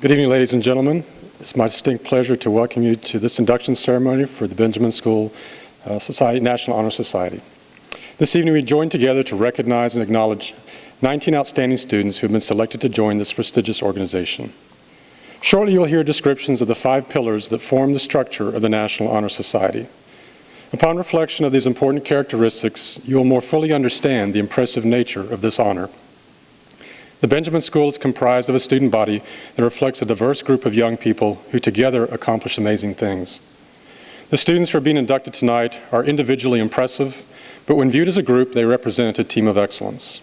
Good evening, ladies and gentlemen. It's my distinct pleasure to welcome you to this induction ceremony for the Benjamin School National Honor Society. This evening we join together to recognize and acknowledge 19 outstanding students who have been selected to join this prestigious organization. Shortly you'll hear descriptions of the 5 pillars that form the structure of the National Honor Society. Upon reflection of these important characteristics, you will more fully understand the impressive nature of this honor. The Benjamin School is comprised of a student body that reflects a diverse group of young people who together accomplish amazing things. The students who are being inducted tonight are individually impressive, but when viewed as a group, they represent a team of excellence.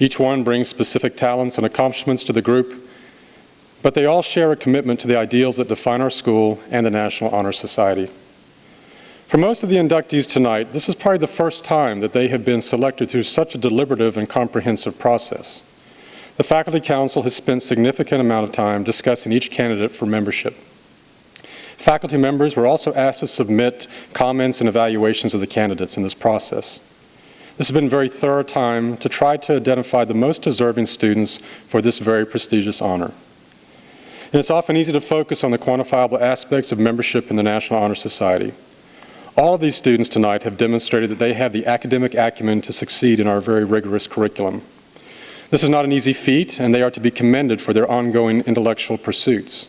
Each one brings specific talents and accomplishments to the group, but they all share a commitment to the ideals that define our school and the National Honor Society. For most of the inductees tonight, this is probably the first time that they have been selected through such a deliberative and comprehensive process. The Faculty Council has spent a significant amount of time discussing each candidate for membership. Faculty members were also asked to submit comments and evaluations of the candidates in this process. This has been a very thorough time to try to identify the most deserving students for this very prestigious honor. And it's often easy to focus on the quantifiable aspects of membership in the National Honor Society. All of these students tonight have demonstrated that they have the academic acumen to succeed in our very rigorous curriculum. This is not an easy feat, and they are to be commended for their ongoing intellectual pursuits.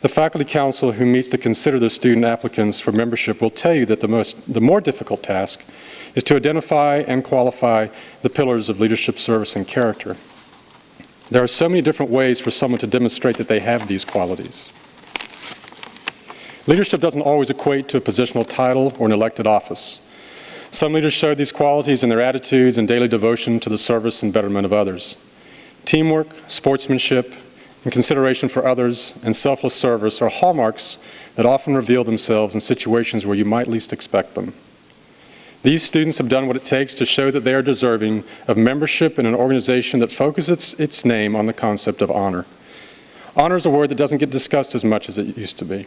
The Faculty Council, who meets to consider the student applicants for membership, will tell you that the more difficult task is to identify and qualify the pillars of leadership, service, and character. There are so many different ways for someone to demonstrate that they have these qualities. Leadership doesn't always equate to a positional title or an elected office. Some leaders show these qualities in their attitudes and daily devotion to the service and betterment of others. Teamwork, sportsmanship, and consideration for others and selfless service are hallmarks that often reveal themselves in situations where you might least expect them. These students have done what it takes to show that they are deserving of membership in an organization that focuses its name on the concept of honor. Honor is a word that doesn't get discussed as much as it used to be.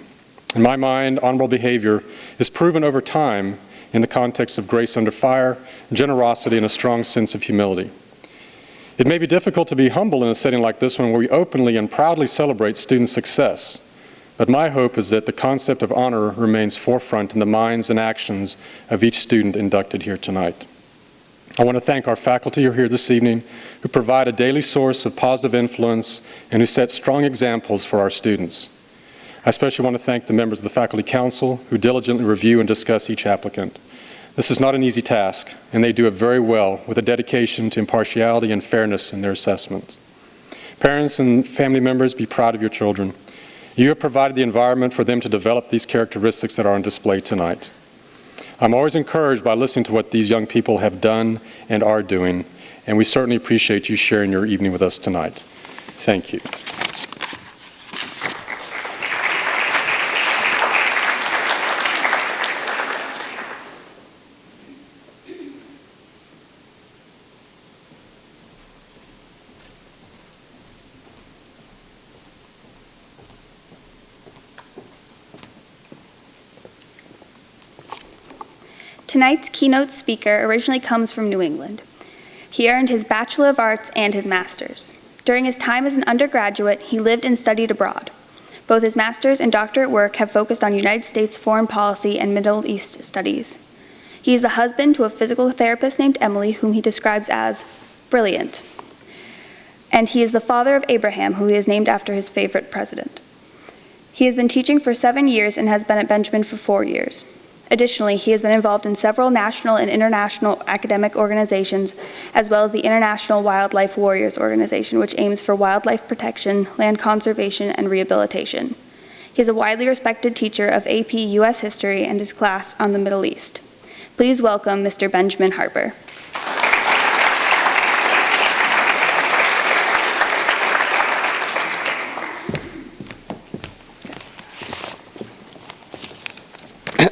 In my mind, honorable behavior is proven over time in the context of grace under fire, generosity, and a strong sense of humility. It may be difficult to be humble in a setting like this one where we openly and proudly celebrate student success, but my hope is that the concept of honor remains forefront in the minds and actions of each student inducted here tonight. I want to thank our faculty who are here this evening, who provide a daily source of positive influence and who set strong examples for our students. I especially want to thank the members of the Faculty Council who diligently review and discuss each applicant. This is not an easy task, and they do it very well with a dedication to impartiality and fairness in their assessments. Parents and family members, be proud of your children. You have provided the environment for them to develop these characteristics that are on display tonight. I'm always encouraged by listening to what these young people have done and are doing, and we certainly appreciate you sharing your evening with us tonight. Thank you. Tonight's keynote speaker originally comes from New England. He earned his Bachelor of Arts and his Master's. During his time as an undergraduate, he lived and studied abroad. Both his master's and doctorate work have focused on United States foreign policy and Middle East studies. He is the husband to a physical therapist named Emily, whom he describes as brilliant. And he is the father of Abraham, who he is named after his favorite president. He has been teaching for 7 years and has been at Benjamin for 4 years. Additionally, he has been involved in several national and international academic organizations, as well as the International Wildlife Warriors Organization, which aims for wildlife protection, land conservation, and rehabilitation. He is a widely respected teacher of AP U.S. History and his class on the Middle East. Please welcome Mr. Benjamin Harper.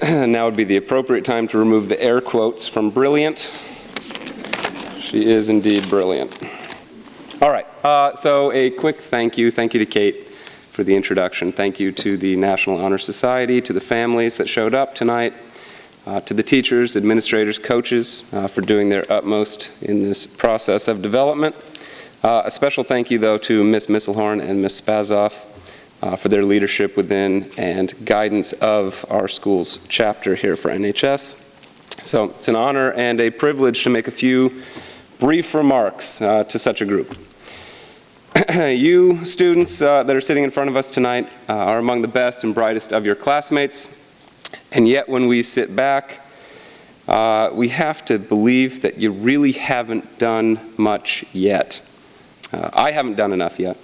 Now would be the appropriate time to remove the air quotes from brilliant. She is indeed brilliant. All right, so a quick thank you. Thank you to Kate for the introduction. Thank you to the National Honor Society, to the families that showed up tonight, to the teachers, administrators, coaches for doing their utmost in this process of development. A special thank you, though, to Ms. Misselhorn and Ms. Spazoff for their leadership within and guidance of our school's chapter here for NHS. So it's an honor and a privilege to make a few brief remarks to such a group. You students that are sitting in front of us tonight are among the best and brightest of your classmates, and yet when we sit back, we have to believe that you really haven't done much yet. I haven't done enough yet.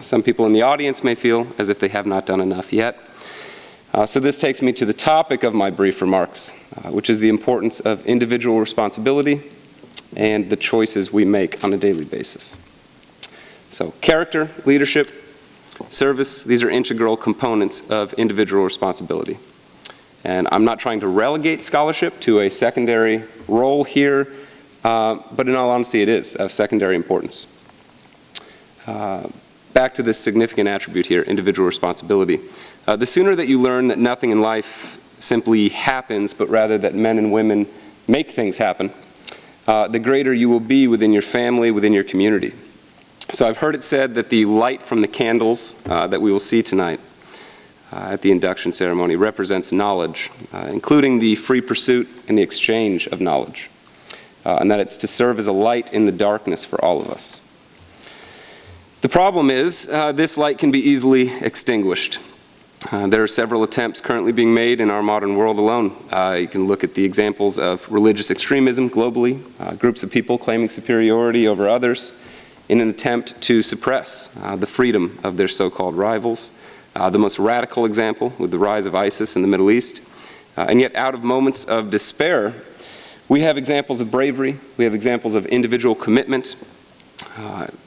Some people in the audience may feel as if they have not done enough yet. So this takes me to the topic of my brief remarks, which is the importance of individual responsibility and the choices we make on a daily basis. So character, leadership, service, these are integral components of individual responsibility. And I'm not trying to relegate scholarship to a secondary role here, but in all honesty it is of secondary importance. Back to this significant attribute here, individual responsibility. The sooner that you learn that nothing in life simply happens, but rather that men and women make things happen, the greater you will be within your family, within your community. So I've heard it said that the light from the candles that we will see tonight at the induction ceremony represents knowledge, including the free pursuit and the exchange of knowledge, and that it's to serve as a light in the darkness for all of us. The problem is this light can be easily extinguished. There are several attempts currently being made in our modern world alone. You can look at the examples of religious extremism globally, groups of people claiming superiority over others in an attempt to suppress the freedom of their so-called rivals. The most radical example with the rise of ISIS in the Middle East. And yet out of moments of despair, we have examples of bravery, we have examples of individual commitment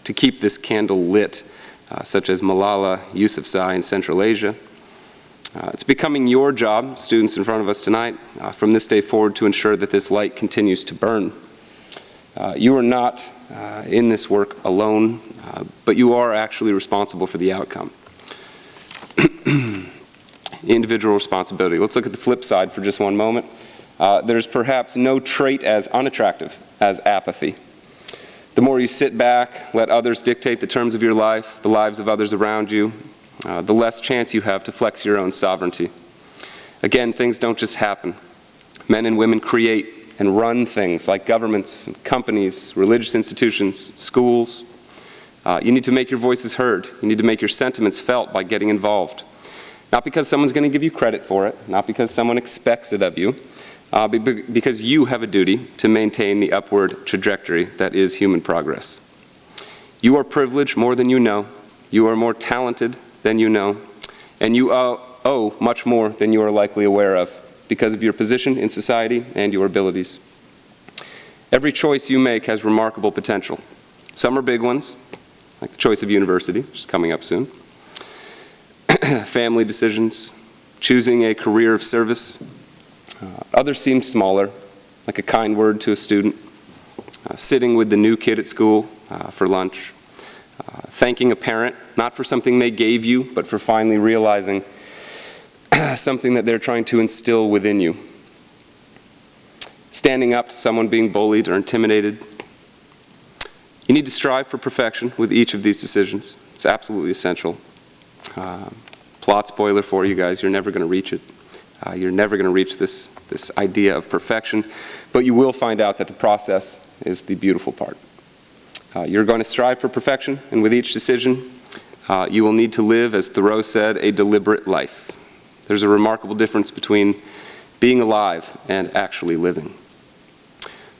to keep this candle lit, such as Malala Yousafzai in Central Asia. It's becoming your job, students in front of us tonight, from this day forward to ensure that this light continues to burn. You are not in this work alone, but you are actually responsible for the outcome. Individual responsibility. Let's look at the flip side for just one moment. There's perhaps no trait as unattractive as apathy. The more you sit back, let others dictate the terms of your life, the lives of others around you, the less chance you have to flex your own sovereignty. Again, things don't just happen. Men and women create and run things like governments, companies, religious institutions, schools. You need to make your voices heard. You need to make your sentiments felt by getting involved. Not because someone's going to give you credit for it, not because someone expects it of you, because you have a duty to maintain the upward trajectory that is human progress. You are privileged more than you know. You are more talented than you know. And you owe much more than you are likely aware of because of your position in society and your abilities. Every choice you make has remarkable potential. Some are big ones, like the choice of university, which is coming up soon. Family decisions, choosing a career of service. Others seem smaller, like a kind word to a student, sitting with the new kid at school for lunch, thanking a parent, not for something they gave you, but for finally realizing something that they're trying to instill within you. Standing up to someone being bullied or intimidated. You need to strive for perfection with each of these decisions. It's absolutely essential. Plot spoiler for you guys, you're never going to reach it. You're never going to reach this idea of perfection, but you will find out that the process is the beautiful part. You're going to strive for perfection, and with each decision, you will need to live, as Thoreau said, a deliberate life. There's a remarkable difference between being alive and actually living.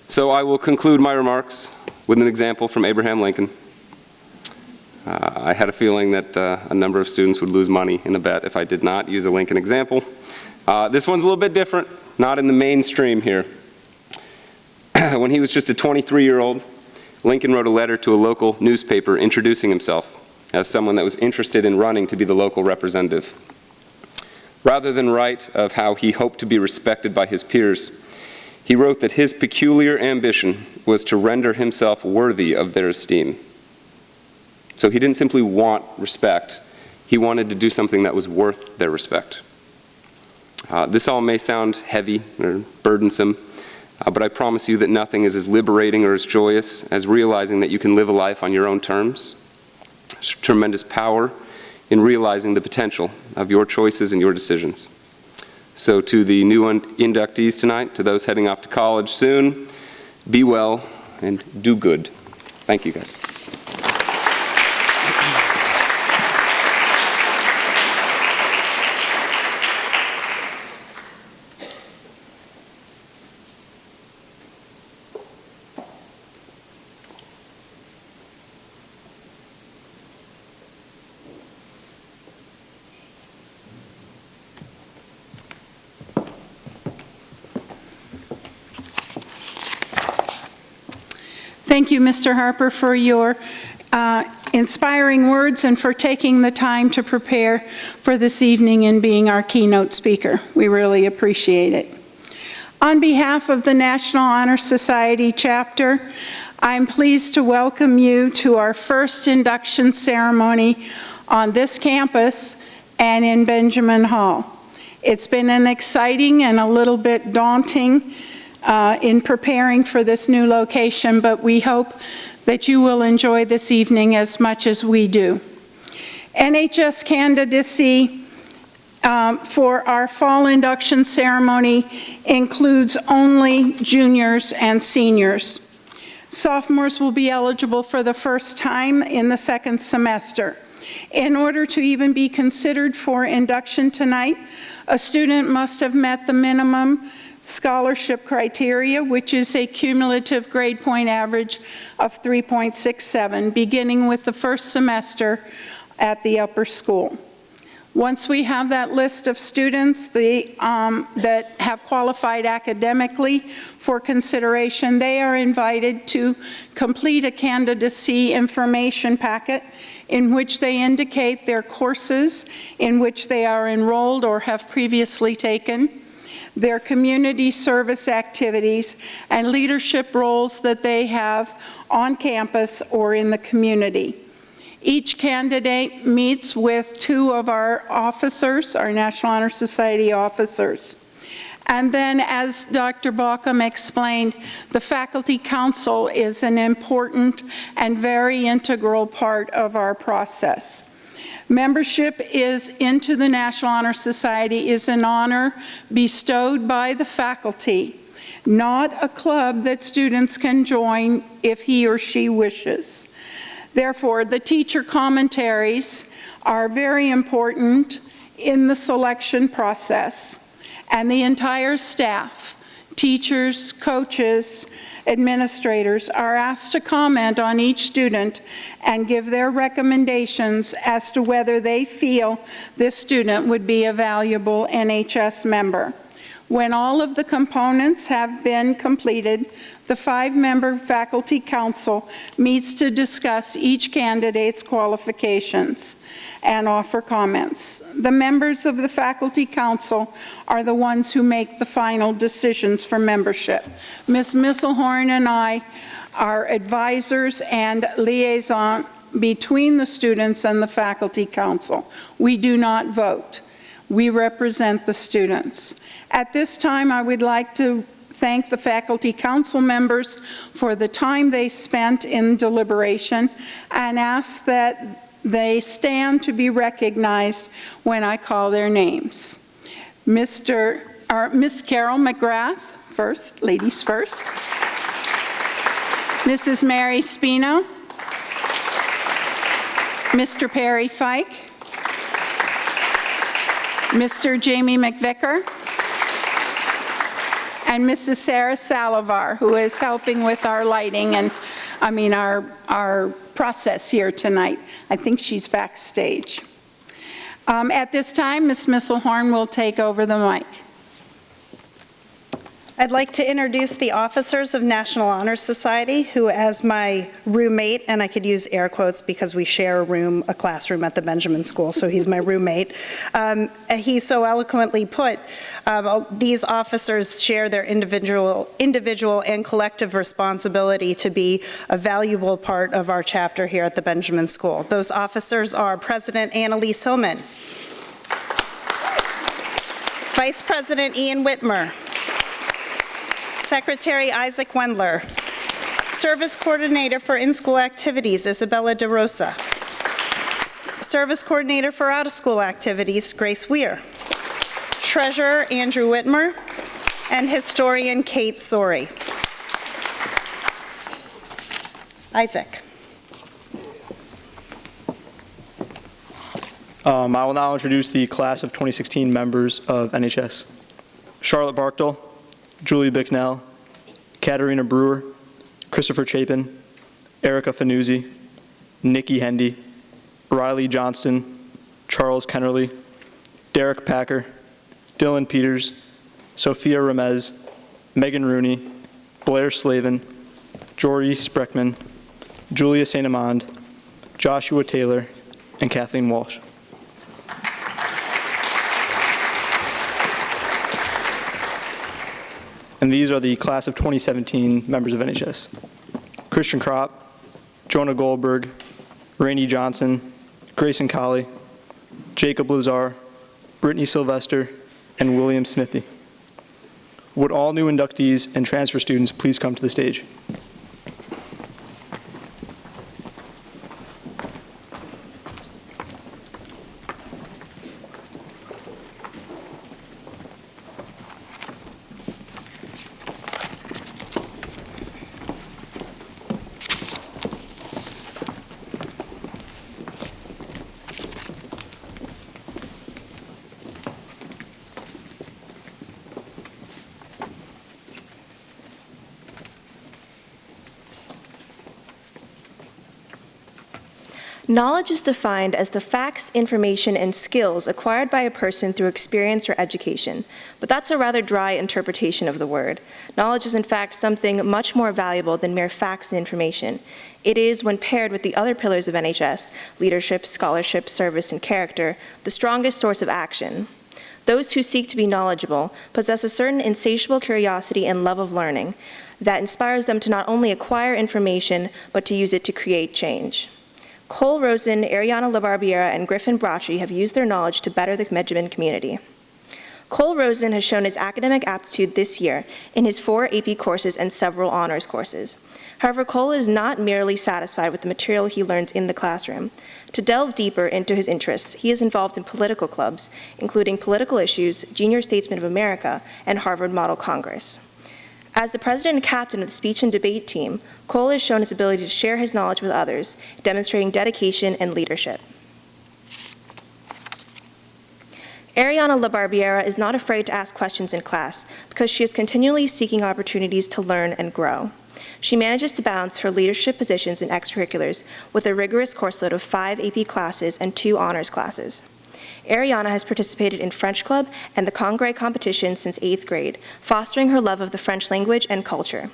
So I will conclude my remarks with an example from Abraham Lincoln. I had a feeling that a number of students would lose money in a bet if I did not use a Lincoln example. This one's a little bit different, not in the mainstream here. When he was just a 23-year-old, Lincoln wrote a letter to a local newspaper introducing himself as someone that was interested in running to be the local representative. Rather than write of how he hoped to be respected by his peers, he wrote that his peculiar ambition was to render himself worthy of their esteem. So he didn't simply want respect, he wanted to do something that was worth their respect. This all may sound heavy or burdensome, But I promise you that nothing is as liberating or as joyous as realizing that you can live a life on your own terms. There's tremendous power in realizing the potential of your choices and your decisions. So to the new inductees tonight, to those heading off to college soon, be well and do good. Thank you, guys. Thank you, Mr. Harper, for your inspiring words and for taking the time to prepare for this evening and being our keynote speaker. We really appreciate it. On behalf of the National Honor Society chapter, I'm pleased to welcome you to our first induction ceremony on this campus and in Benjamin Hall. It's been an exciting and a little bit daunting in preparing for this new location, but we hope that you will enjoy this evening as much as we do. NHS candidacy for our fall induction ceremony includes only juniors and seniors. Sophomores will be eligible for the first time in the second semester. In order to even be considered for induction tonight, a student must have met the minimum scholarship criteria, which is a cumulative grade point average of 3.67, beginning with the first semester at the upper school. Once we have that list of students that have qualified academically for consideration, they are invited to complete a candidacy information packet in which they indicate their courses in which they are enrolled or have previously taken, their community service activities, and leadership roles that they have on campus or in the community. Each candidate meets with 2 of our officers, our National Honor Society officers. And then, as Dr. Baucom explained, the Faculty Council is an important and very integral part of our process. Membership into the National Honor Society is an honor bestowed by the faculty, not a club that students can join if he or she wishes. Therefore, the teacher commentaries are very important in the selection process, and the entire staff, teachers, coaches, administrators, are asked to comment on each student and give their recommendations as to whether they feel this student would be a valuable NHS member. When all of the components have been completed, the 5-member Faculty Council meets to discuss each candidate's qualifications and offer comments. The members of the Faculty Council are the ones who make the final decisions for membership. Ms. Misselhorn and I are advisors and liaison between the students and the Faculty Council. We do not vote. We represent the students. At this time, I would like to thank the Faculty Council members for the time they spent in deliberation and ask that they stand to be recognized when I call their names. Miss Carol McGrath, first, ladies first. Mrs. Mary Spino. Mr. Perry Fike. Mr. Jamie McVicker. And Mrs. Sarah Salivar, who is helping with our lighting and, our process here tonight. I think she's backstage. At this time, Ms. Misselhorn will take over the mic. I'd like to introduce the officers of National Honor Society, who, as my roommate, and I could use air quotes because we share a classroom at the Benjamin School, so he's my roommate. He so eloquently put, these officers share their individual and collective responsibility to be a valuable part of our chapter here at the Benjamin School. Those officers are President Annalise Hillman, Vice President Ian Whitmer, Secretary Isaac Wendler. Service Coordinator for In-School Activities, Isabella DeRosa. Service Coordinator for Out-of-School Activities, Grace Weir. Treasurer Andrew Whitmer. And Historian Kate Sori. Isaac. I will now introduce the class of 2016 members of NHS. Charlotte Barkdale, Julie Bicknell, Katarina Brewer, Christopher Chapin, Erica Fanuzzi, Nikki Hendy, Riley Johnston, Charles Kennerly, Derek Packer, Dylan Peters, Sophia Ramez, Megan Rooney, Blair Slavin, Jory Spreckman, Julia St. Amand, Joshua Taylor, and Kathleen Walsh. And these are the class of 2017 members of NHS. Christian Kropp, Jonah Goldberg, Rainey Johnson, Grayson Colley, Jacob Lazar, Brittany Sylvester, and William Smithy. Would all new inductees and transfer students please come to the stage? Knowledge is defined as the facts, information, and skills acquired by a person through experience or education, but that's a rather dry interpretation of the word. Knowledge is in fact something much more valuable than mere facts and information. It is, when paired with the other pillars of NHS, leadership, scholarship, service, and character, the strongest source of action. Those who seek to be knowledgeable possess a certain insatiable curiosity and love of learning that inspires them to not only acquire information, but to use it to create change. Cole Rosen, Ariana LaBarbiera, and Griffin Bracci have used their knowledge to better the Benjamin community. Cole Rosen has shown his academic aptitude this year in his 4 AP courses and several honors courses. However, Cole is not merely satisfied with the material he learns in the classroom. To delve deeper into his interests, he is involved in political clubs, including Political Issues, Junior Statesmen of America, and Harvard Model Congress. As the president and captain of the speech and debate team, Cole has shown his ability to share his knowledge with others, demonstrating dedication and leadership. Ariana LaBarbiera is not afraid to ask questions in class because she is continually seeking opportunities to learn and grow. She manages to balance her leadership positions in extracurriculars with a rigorous course load of 5 AP classes and 2 honors classes. Ariana has participated in French Club and the Congrès competition since 8th grade, fostering her love of the French language and culture.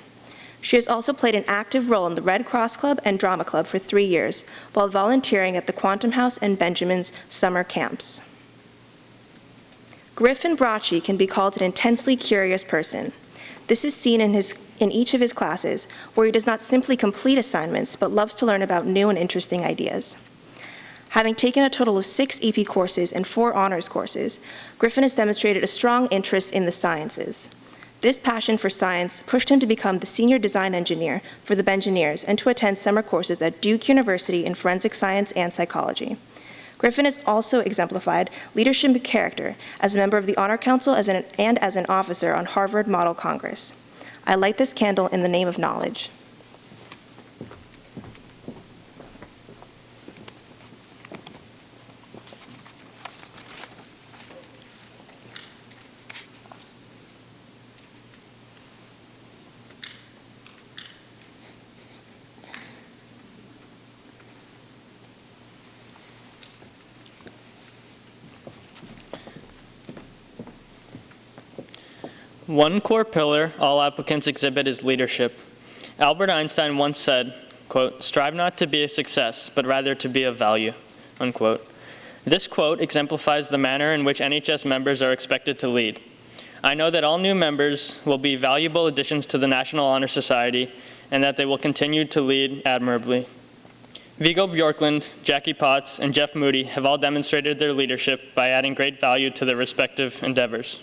She has also played an active role in the Red Cross Club and Drama Club for 3 years, while volunteering at the Quantum House and Benjamin's summer camps. Griffin Bracci can be called an intensely curious person. This is seen in each of his classes, where he does not simply complete assignments, but loves to learn about new and interesting ideas. Having taken a total of 6 AP courses and 4 honors courses, Griffin has demonstrated a strong interest in the sciences. This passion for science pushed him to become the senior design engineer for the Bengineers and to attend summer courses at Duke University in forensic science and psychology. Griffin has also exemplified leadership and character as a member of the Honor Council and as an officer on Harvard Model Congress. I light this candle in the name of knowledge. One core pillar all applicants exhibit is leadership. Albert Einstein once said, quote, "Strive not to be a success, but rather to be of value," unquote. This quote exemplifies the manner in which NHS members are expected to lead. I know that all new members will be valuable additions to the National Honor Society and that they will continue to lead admirably. Viggo Bjorklund, Jackie Potts, and Jeff Moody have all demonstrated their leadership by adding great value to their respective endeavors.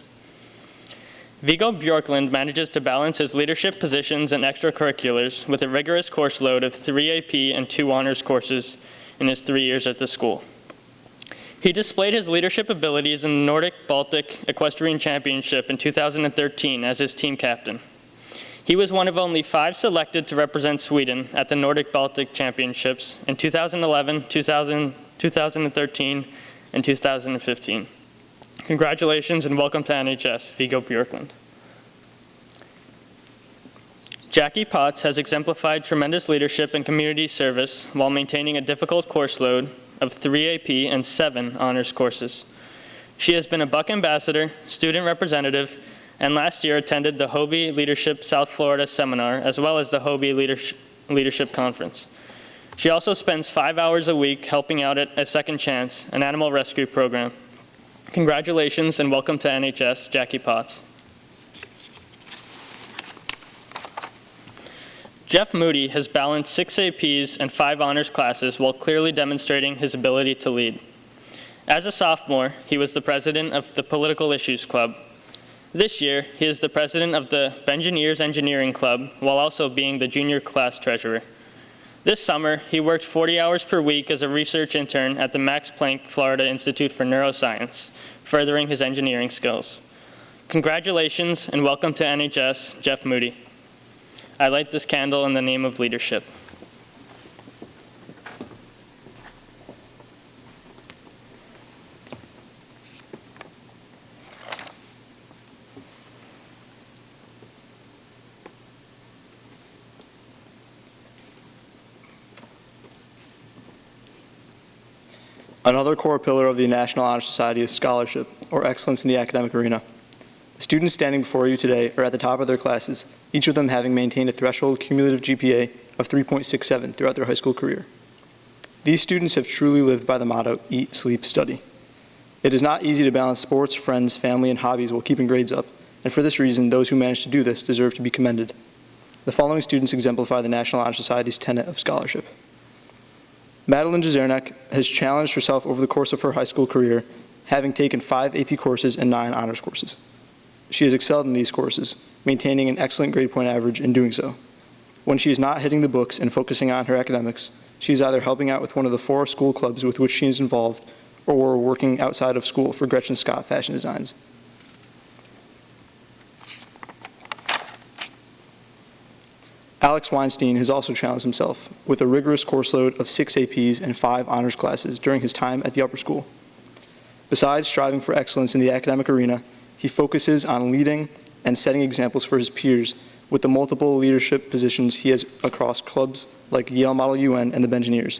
Viggo Bjorklund manages to balance his leadership positions and extracurriculars with a rigorous course load of 3 AP and 2 honors courses in his 3 years at the school. He displayed his leadership abilities in the Nordic-Baltic Equestrian Championship in 2013 as his team captain. He was one of only 5 selected to represent Sweden at the Nordic-Baltic Championships in 2011, 2013, and 2015. Congratulations and welcome to NHS, Viggo Bjorklund. Jackie Potts has exemplified tremendous leadership and community service while maintaining a difficult course load of 3 AP and 7 honors courses. She has been a Buck Ambassador, student representative, and last year attended the Hobie Leadership South Florida Seminar, as well as the Hobie Leadership Conference. She also spends 5 hours a week helping out at A Second Chance, an animal rescue program. Congratulations and welcome to NHS, Jackie Potts. Jeff Moody has balanced 6 APs and 5 honors classes while clearly demonstrating his ability to lead. As a sophomore, he was the president of the Political Issues Club. This year, he is the president of the Bengineers Engineering Club while also being the junior class treasurer. This summer, he worked 40 hours per week as a research intern at the Max Planck Florida Institute for Neuroscience, furthering his engineering skills. Congratulations and welcome to NHS, Jeff Moody. I light this candle in the name of leadership. Another core pillar of the National Honor Society is scholarship, or excellence in the academic arena. The students standing before you today are at the top of their classes, each of them having maintained a threshold cumulative GPA of 3.67 throughout their high school career. These students have truly lived by the motto, eat, sleep, study. It is not easy to balance sports, friends, family, and hobbies while keeping grades up, and for this reason, those who manage to do this deserve to be commended. The following students exemplify the National Honor Society's tenet of scholarship. Madeline Jezernak has challenged herself over the course of her high school career, having taken 5 AP courses and 9 honors courses. She has excelled in these courses, maintaining an excellent grade point average in doing so. When she is not hitting the books and focusing on her academics, she is either helping out with one of the 4 school clubs with which she is involved, or working outside of school for Gretchen Scott Fashion Designs. Alex Weinstein has also challenged himself with a rigorous course load of 6 APs and 5 honors classes during his time at the upper school. Besides striving for excellence in the academic arena, he focuses on leading and setting examples for his peers with the multiple leadership positions he has across clubs like Yale Model UN and the Bengineers.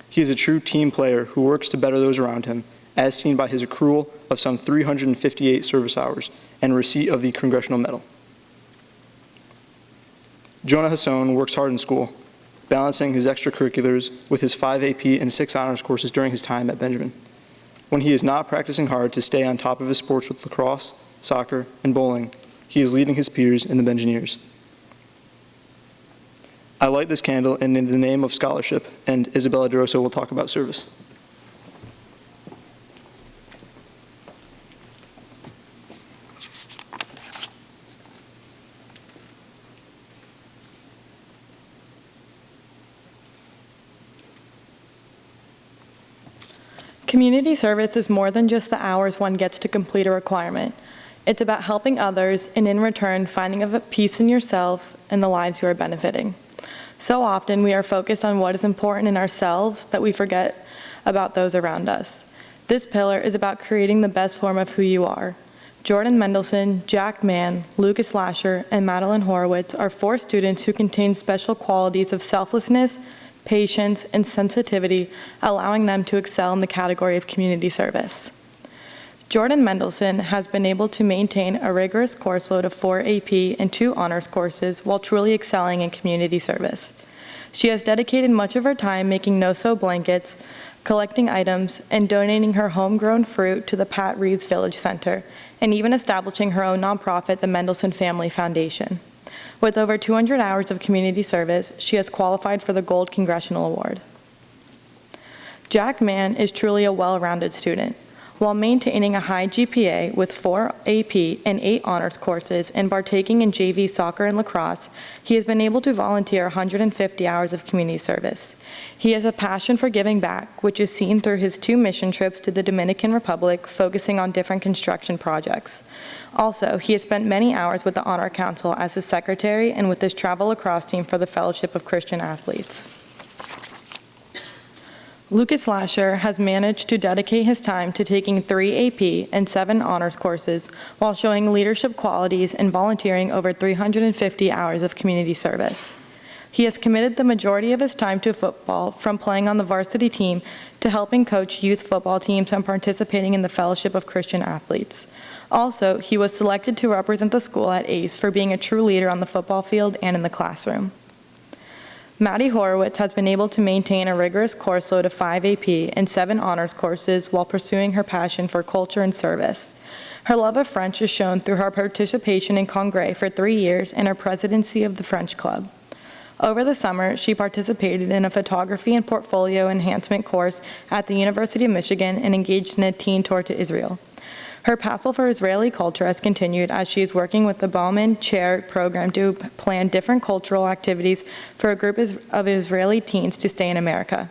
He is a true team player who works to better those around him, as seen by his accrual of some 358 service hours and receipt of the Congressional Medal. Jonah Hasson works hard in school, balancing his extracurriculars with his 5 AP and 6 honors courses during his time at Benjamin. When he is not practicing hard to stay on top of his sports with lacrosse, soccer, and bowling, he is leading his peers in the Bengineers. I light this candle in the name of scholarship, and Isabella DeRosa will talk about service. Community service is more than just the hours one gets to complete a requirement. It's about helping others and in return finding a peace in yourself and the lives you are benefiting. So often we are focused on what is important in ourselves that we forget about those around us. This pillar is about creating the best form of who you are. Jordan Mendelson, Jack Mann, Lucas Lasher, and Madeline Horowitz are 4 students who contain special qualities of selflessness, patience, and sensitivity, allowing them to excel in the category of community service. Jordan Mendelson has been able to maintain a rigorous course load of 4 AP and 2 honors courses while truly excelling in community service. She has dedicated much of her time making no-sew blankets, collecting items, and donating her homegrown fruit to the Pat Reeves Village Center, and even establishing her own nonprofit, the Mendelson Family Foundation. With over 200 hours of community service, she has qualified for the Gold Congressional Award. Jack Mann is truly a well-rounded student. While maintaining a high GPA with 4 AP and 8 honors courses and partaking in JV soccer and lacrosse, he has been able to volunteer 150 hours of community service. He has a passion for giving back, which is seen through his 2 mission trips to the Dominican Republic, focusing on different construction projects. Also, he has spent many hours with the Honor Council as his secretary and with his travel lacrosse team for the Fellowship of Christian Athletes. Lucas Lasher has managed to dedicate his time to taking 3 AP and 7 honors courses while showing leadership qualities and volunteering over 350 hours of community service. He has committed the majority of his time to football, from playing on the varsity team to helping coach youth football teams and participating in the Fellowship of Christian Athletes. Also, he was selected to represent the school at ACE for being a true leader on the football field and in the classroom. Maddie Horowitz has been able to maintain a rigorous course load of 5 AP and 7 honors courses while pursuing her passion for culture and service. Her love of French is shown through her participation in Congrès for 3 years and her presidency of the French Club. Over the summer, she participated in a photography and portfolio enhancement course at the University of Michigan and engaged in a teen tour to Israel. Her passion for Israeli culture has continued as she is working with the Bauman Chair program to plan different cultural activities for a group of Israeli teens to stay in America.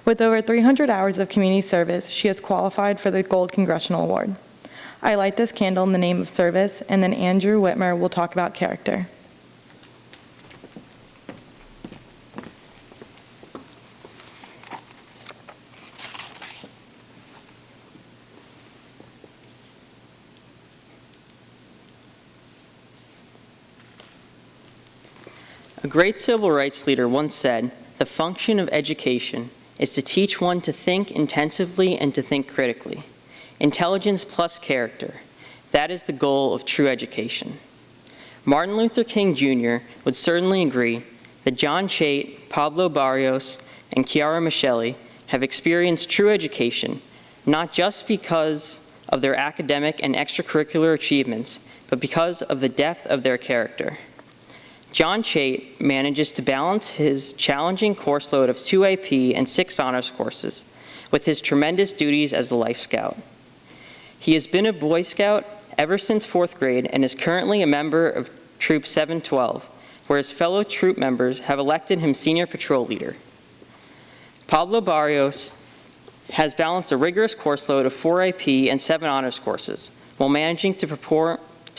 With over 300 hours of community service, she has qualified for the Gold Congressional Award. I light this candle in the name of service, and then Andrew Whitmer will talk about character. A great civil rights leader once said, "The function of education is to teach one to think intensively and to think critically. Intelligence plus character. That is the goal of true education." Martin Luther King Jr. would certainly agree that John Chait, Pablo Barrios, and Chiara Michelli have experienced true education, not just because of their academic and extracurricular achievements, but because of the depth of their character. John Chait manages to balance his challenging course load of 2 AP and 6 honors courses with his tremendous duties as the Life Scout. He has been a Boy Scout ever since 4th grade and is currently a member of Troop 712, where his fellow troop members have elected him Senior Patrol Leader. Pablo Barrios has balanced a rigorous course load of 4 AP and 7 honors courses while managing to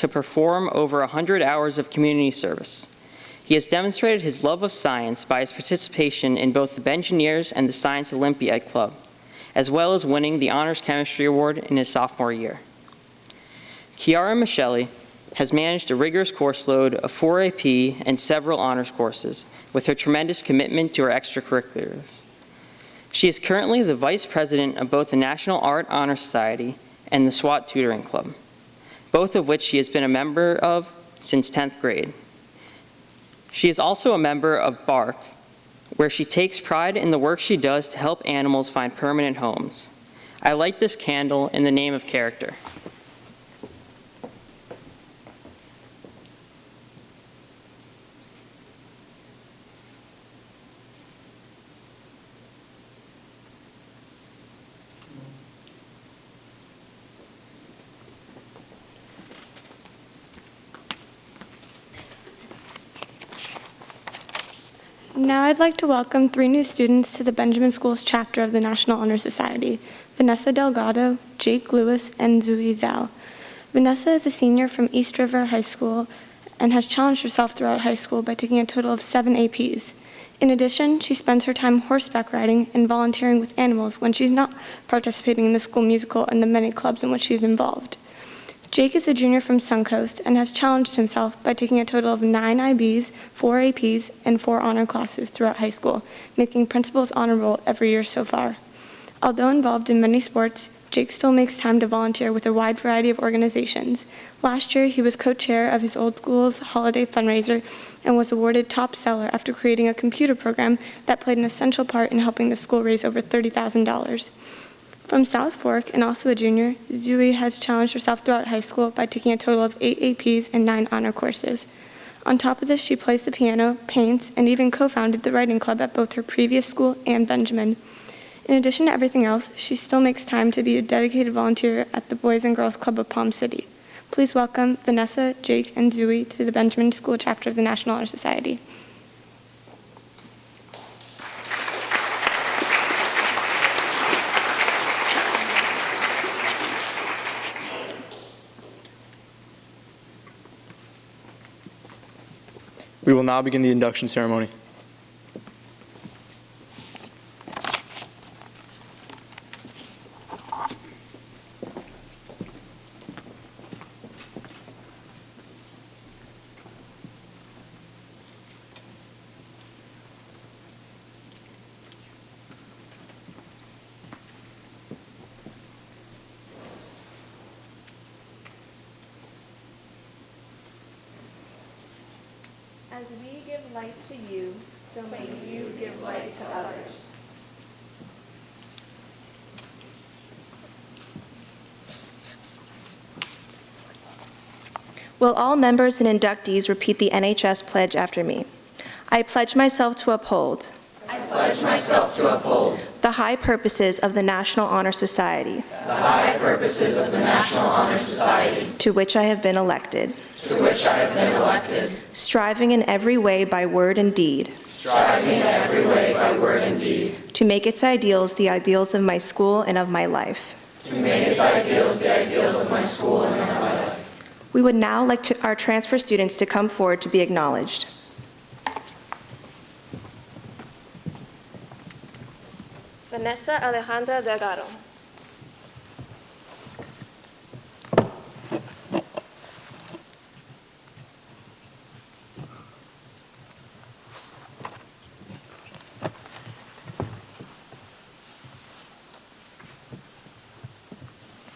perform over 100 hours of community service. He has demonstrated his love of science by his participation in both the Bengineers and the Science Olympiad Club, as well as winning the Honors Chemistry Award in his sophomore year. Chiara Michelli has managed a rigorous course load of 4 AP and several honors courses with her tremendous commitment to her extracurriculars. She is currently the vice president of both the National Art Honor Society and the SWAT Tutoring Club, both of which she has been a member of since 10th grade. She is also a member of BARC, where she takes pride in the work she does to help animals find permanent homes. I light this candle in the name of character. Now I'd like to welcome 3 new students to the Benjamin Schools chapter of the National Honor Society, Vanessa Delgado, Jake Lewis, and Zui Zhao. Vanessa is a senior from East River High School and has challenged herself throughout high school by taking a total of 7 APs. In addition, she spends her time horseback riding and volunteering with animals when she's not participating in the school musical and the many clubs in which she's involved. Jake is a junior from Suncoast and has challenged himself by taking a total of 9 IBs, 4 APs, and 4 honor classes throughout high school, making principal's honor roll every year so far. Although involved in many sports, Jake still makes time to volunteer with a wide variety of organizations. Last year, he was co-chair of his old school's holiday fundraiser and was awarded top seller after creating a computer program that played an essential part in helping the school raise over $30,000. From South Fork, and also a junior, Zui has challenged herself throughout high school by taking a total of 8 APs and 9 honor courses. On top of this, she plays the piano, paints, and even co-founded the writing club at both her previous school and Benjamin. In addition to everything else, she still makes time to be a dedicated volunteer at the Boys and Girls Club of Palm City. Please welcome Vanessa, Jake, and Zooey to the Benjamin School chapter of the National Honor Society. We will now begin the induction ceremony. As we give light to you, so may you give light to others. Will all members and inductees repeat the NHS pledge after me? I pledge myself to uphold. I pledge myself to uphold the high purposes of the National Honor Society, the high purposes of the National Honor Society, to which I have been elected, to which I have been elected, striving in every way by word and deed, striving in every way by word and deed, to make its ideals the ideals of my school and of my life. to make its ideals the ideals of my school and of my life. We would now like our transfer students to come forward to be acknowledged. Vanessa Alejandra Delgado.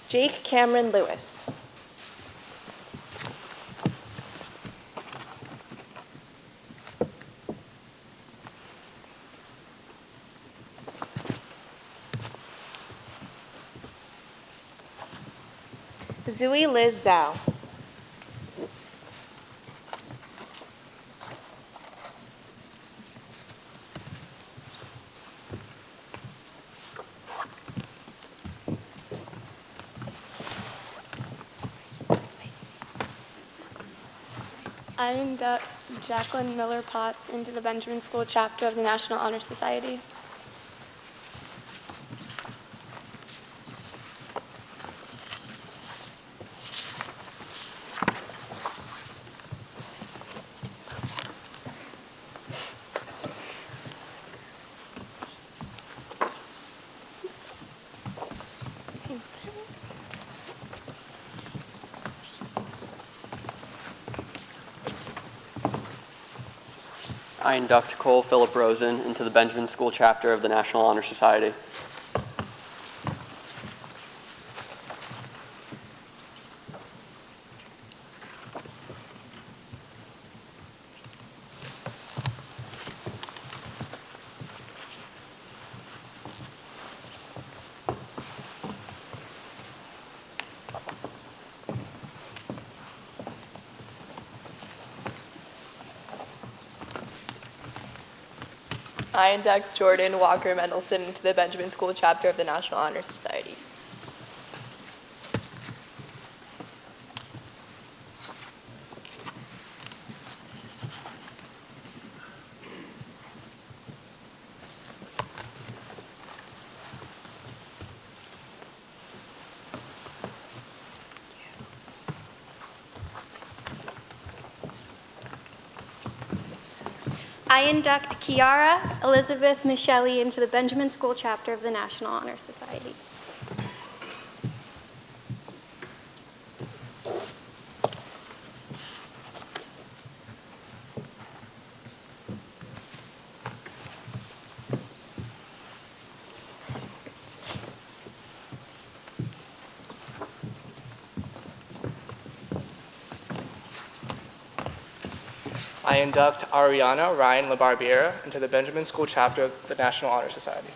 Jake Cameron Lewis. Zooey Liz Zhao. I induct Jacqueline Miller Potts into the Benjamin School chapter of the National Honor Society. I induct Cole Philip Rosen into the Benjamin School chapter of the National Honor Society. I induct Jordan Walker Mendelson into the Benjamin School chapter of the National Honor Society. I induct Kiara Elizabeth Michele into the Benjamin School chapter of the National Honor Society. I induct Ariana Ryan LaBarbiera into the Benjamin School chapter of the National Honor Society.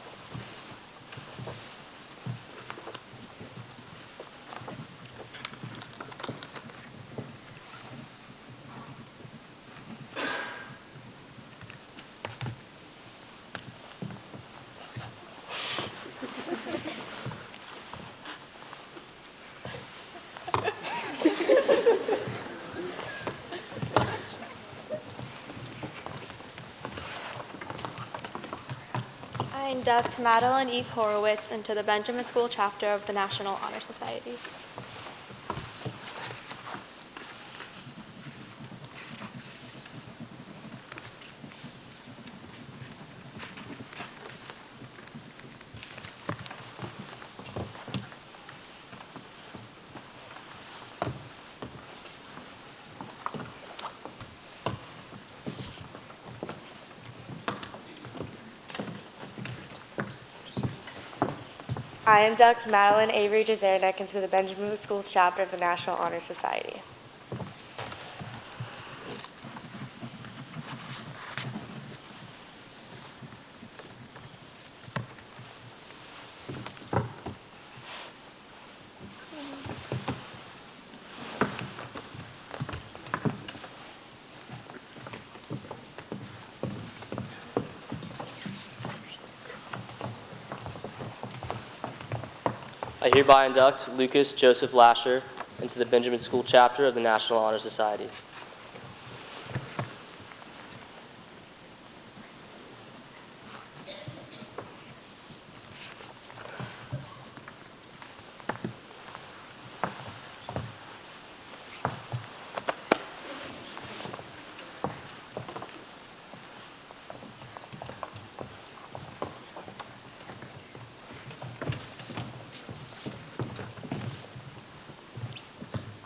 induct Madeline E. Horowitz into the Benjamin School chapter of the National Honor Society. I induct Madeline Avery Jazarnik into the Benjamin Schools chapter of the National Honor Society. I hereby induct Lucas Joseph Lasher into the Benjamin School chapter of the National Honor Society.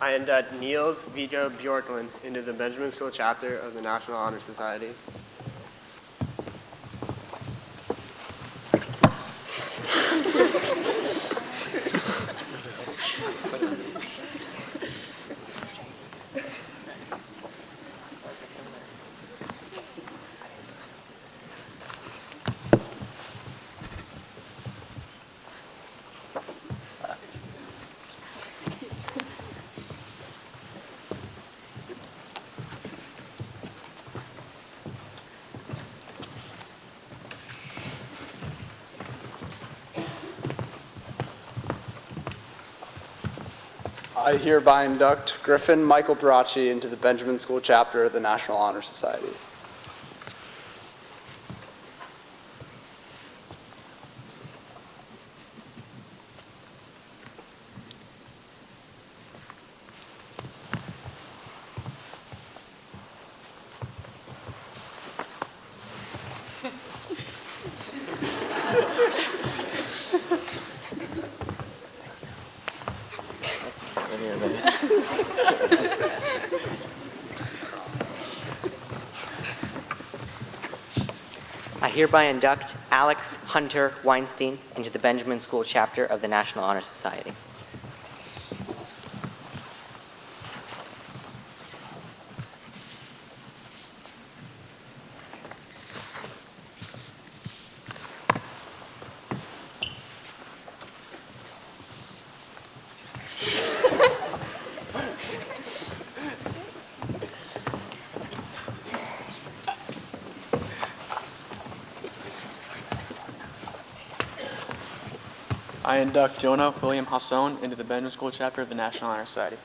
I induct Niels Viggo Bjorklund into the Benjamin School chapter of the National Honor Society. I hereby induct Griffin Michael Baracci into the Benjamin School chapter of the National Honor Society. I hereby induct Alex Hunter Weinstein into the Benjamin School chapter of the National Honor Society. I induct Jonah William Hasson into the Benjamin School chapter of the National Honor Society.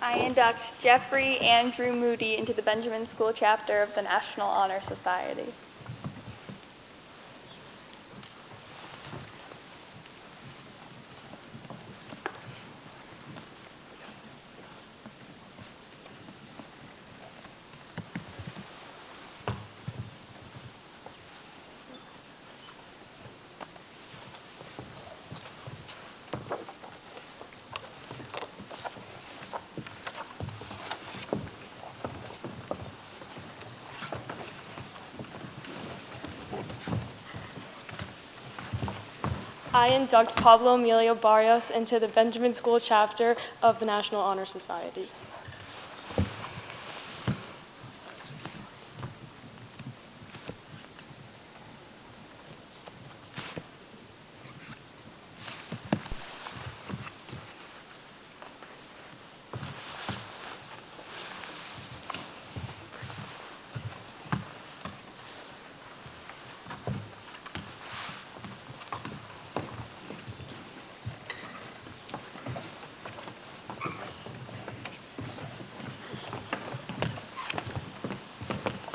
I induct Jeffrey Andrew Moody into the Benjamin School chapter of the National Honor Society. I induct Pablo Emilio Barrios into the Benjamin School chapter of the National Honor Society.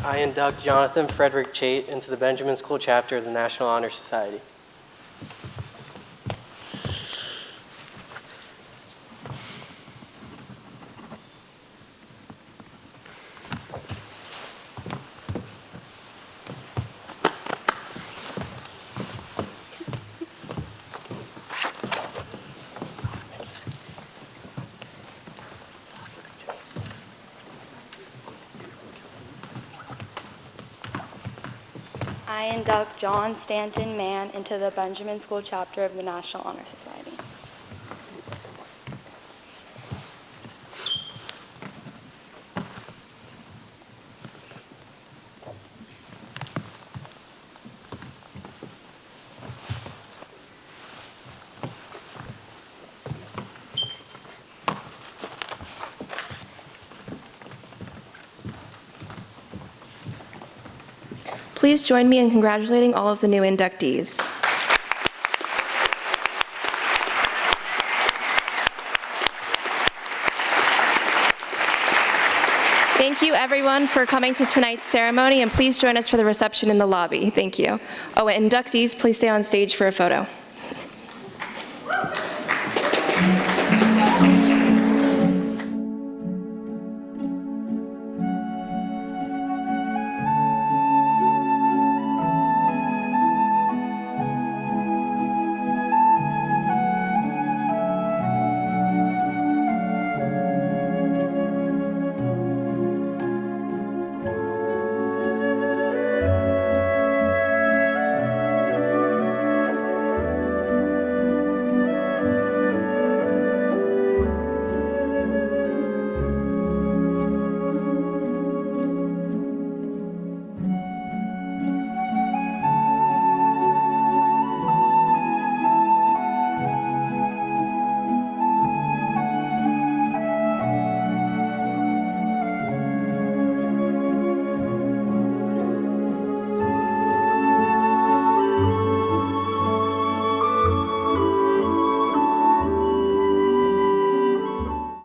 I induct Jonathan Frederick Chait into the Benjamin School chapter of the National Honor Society. I induct John Stanton Mann into the Benjamin School chapter of the National Honor Society. Please join me in congratulating all of the new inductees. Thank you, everyone, for coming to tonight's ceremony, and please join us for the reception in the lobby. Thank you. Oh, and inductees, please stay on stage for a photo.